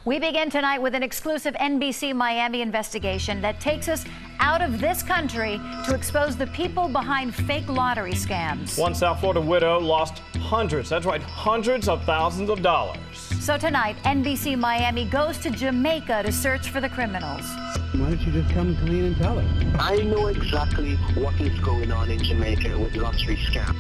We begin tonight with an exclusive NBC Miami investigation that takes us out of this country to expose the people behind fake lottery scams. One South Florida widow lost hundreds, that's right, hundreds of thousands of dollars. So tonight, NBC Miami goes to Jamaica to search for the criminals. Why don't you just come clean and tell us? I know exactly what is going on in Jamaica with lottery scam.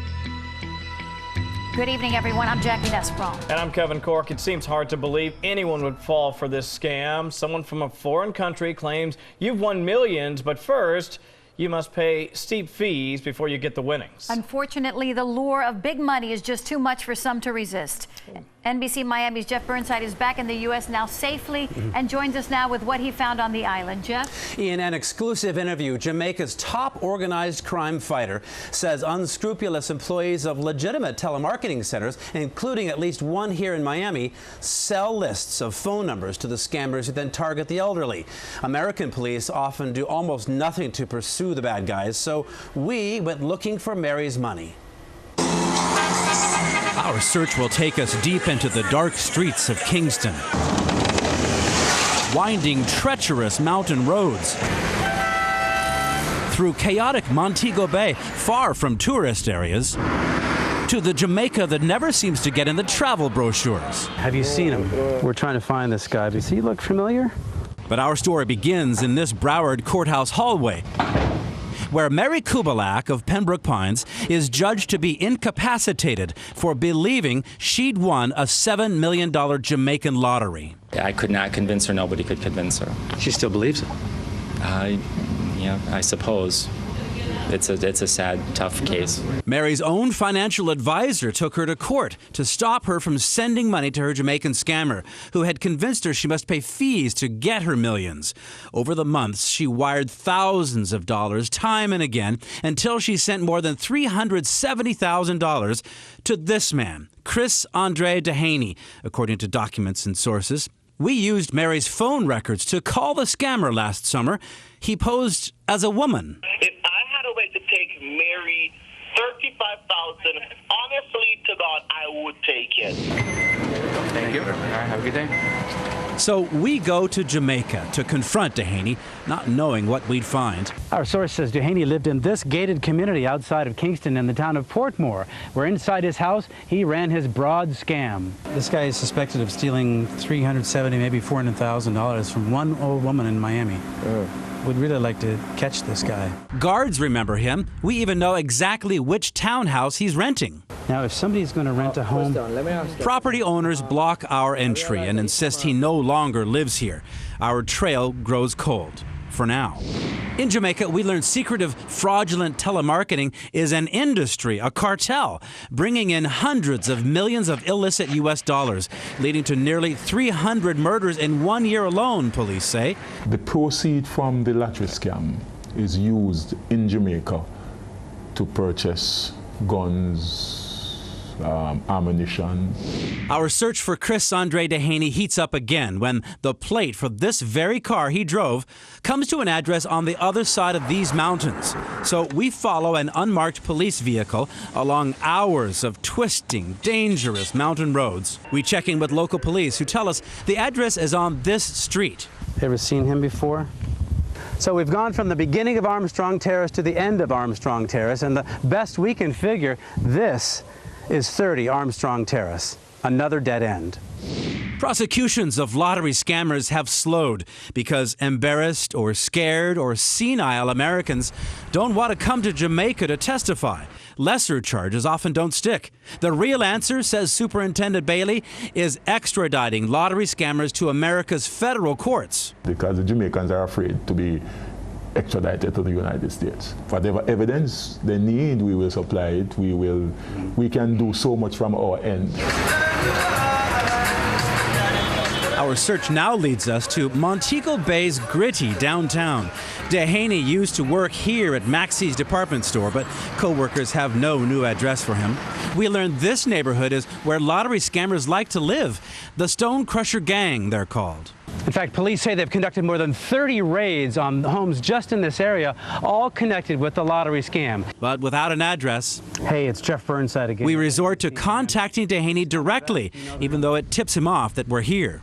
Good evening, everyone. I'm Jackie Nesprong. And I'm Kevin Cork. It seems hard to believe anyone would fall for this scam. Someone from a foreign country claims you've won millions, but first, you must pay steep fees before you get the winnings. Unfortunately, the lure of big money is just too much for some to resist. NBC Miami's Jeff Burnside is back in the U.S. now safely and joins us now with what he found on the island. Jeff? In an exclusive interview, Jamaica's top organized crime fighter says unscrupulous employees of legitimate telemarketing centers, including at least one here in Miami, sell lists of phone numbers to the scammers who then target the elderly. American police often do almost nothing to pursue the bad guys, so we went looking for Mary's money. Our search will take us deep into the dark streets of Kingston, winding treacherous mountain roads, through chaotic Montego Bay, far from tourist areas, to the Jamaica that never seems to get in the travel brochures. Have you seen him? We're trying to find this guy. Does he look familiar? But our story begins in this Broward courthouse hallway, where Mary Kubalak of Pembroke Pines is judged to be incapacitated for believing she'd won a $7 million Jamaican lottery. I could not convince her. Nobody could convince her. She still believes it. Yeah, I suppose. It's a sad, tough case. Mary's own financial advisor took her to court to stop her from sending money to her Jamaican scammer, who had convinced her she must pay fees to get her millions. Over the months, she wired thousands of dollars time and again until she sent more than $370,000 to this man, Chris Andre Dehaney, according to documents and sources. We used Mary's phone records to call the scammer last summer. He posed as a woman. If I had a way to take Mary $35,000, honestly to God, I would take it. Thank you. All right, have a good day. So we go to Jamaica to confront Dehaney, not knowing what we'd find. Our source says Dehaney lived in this gated community outside of Kingston in the town of Portmore, where inside his house he ran his broad scam. This guy is suspected of stealing $370,000, maybe $400,000 from one old woman in Miami. Would really like to catch this guy. Guards remember him. We even know exactly which townhouse he's renting. Now, if somebody's going to rent a home... Property owners block our entry and insist he no longer lives here. Our trail grows cold. For now. In Jamaica, we learned secretive, fraudulent telemarketing is an industry, a cartel, bringing in hundreds of millions of illicit U.S. dollars, leading to nearly 300 murders in 1 year alone, police say. The proceeds from the lottery scam is used in Jamaica to purchase guns, ammunition. Our search for Chris Andre Dehaney heats up again when the plate for this very car he drove comes to an address on the other side of these mountains. So we follow an unmarked police vehicle along hours of twisting, dangerous mountain roads. We check in with local police who tell us the address is on this street. Ever seen him before? So we've gone from the beginning of Armstrong Terrace to the end of Armstrong Terrace, and the best we can figure, this is 30 Armstrong Terrace, another dead end. Prosecutions of lottery scammers have slowed because embarrassed or scared or senile Americans don't want to come to Jamaica to testify. Lesser charges often don't stick. The real answer, says Superintendent Bailey, is extraditing lottery scammers to America's federal courts. Because the Jamaicans are afraid to be extradited to the United States. Whatever evidence they need, we will supply it. We can do so much from our end. Our search now leads us to Montego Bay's gritty downtown. Dehaney used to work here at Maxey's department store, but co-workers have no new address for him. We learned this neighborhood is where lottery scammers like to live. The Stone Crusher Gang, they're called. In fact, police say they've conducted more than 30 raids on homes just in this area, all connected with the lottery scam. But without an address. Hey, it's Jeff Burnside again. We resort to contacting Dehaney directly, even though it tips him off that we're here.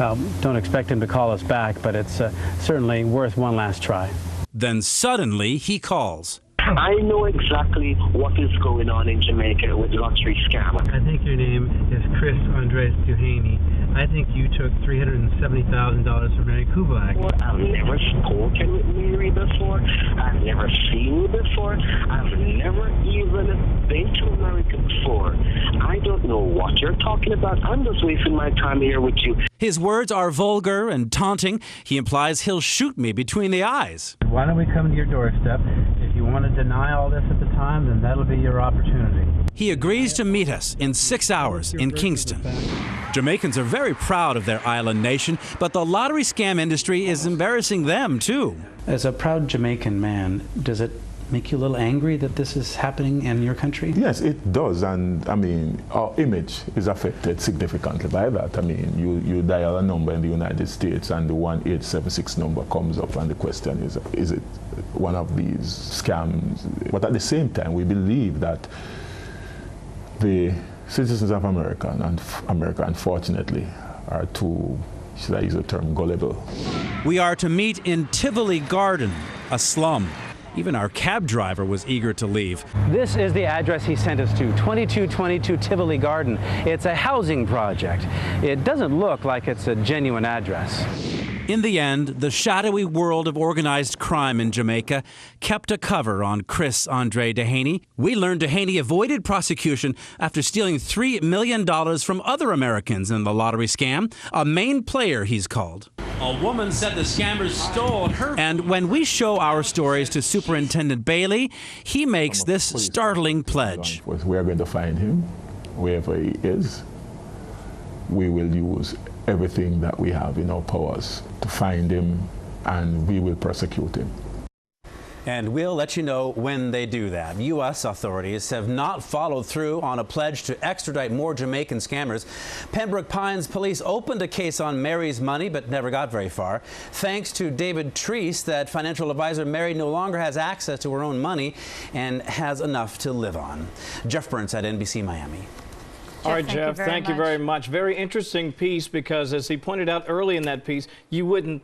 Well, don't expect him to call us back, but it's certainly worth one last try. Then suddenly he calls. I know exactly what is going on in Jamaica with lottery scam. I think your name is Chris Andres Duhaney. I think you took $370,000 from Mary Kublak. I've never spoken with Mary before. I've never seen you before. I've never even been to America before. I don't know what you're talking about. I'm just wasting my time here with you. His words are vulgar and taunting. He implies he'll shoot me between the eyes. Why don't we come to your doorstep? If you want to deny all this at the time, then that'll be your opportunity. He agrees to meet us in 6 hours in Kingston. Jamaicans are very proud of their island nation, but the lottery scam industry is embarrassing them, too. As a proud Jamaican man, does it make you a little angry that this is happening in your country? Yes, it does, and I mean, our image is affected significantly by that. I mean, you dial a number in the United States and the 1876 number comes up, and the question is it one of these scams? But at the same time, we believe that the citizens of America, unfortunately, are too, should I use the term, gullible. We are to meet in Tivoli Garden, a slum. Even our cab driver was eager to leave. This is the address he sent us to, 2222 Tivoli Garden. It's a housing project. It doesn't look like it's a genuine address. In the end, the shadowy world of organized crime in Jamaica kept a cover on Chris Andre Duhaney. We learned Duhaney avoided prosecution after stealing $3 million from other Americans in the lottery scam, a main player he's called. A woman said the scammers stole her. And when we show our stories to Superintendent Bailey, he makes this startling pledge. We are going to find him wherever he is. We will use everything that we have in our powers to find him, and we will prosecute him. And we'll let you know when they do that. U.S. authorities have not followed through on a pledge to extradite more Jamaican scammers. Pembroke Pines police opened a case on Mary's money, but never got very far. Thanks to David Treese, that financial advisor, Mary no longer has access to her own money and has enough to live on. Jeff Burnside, NBC Miami. All right, Jeff, thank you very much. Very interesting piece, because as he pointed out early in that piece, you wouldn't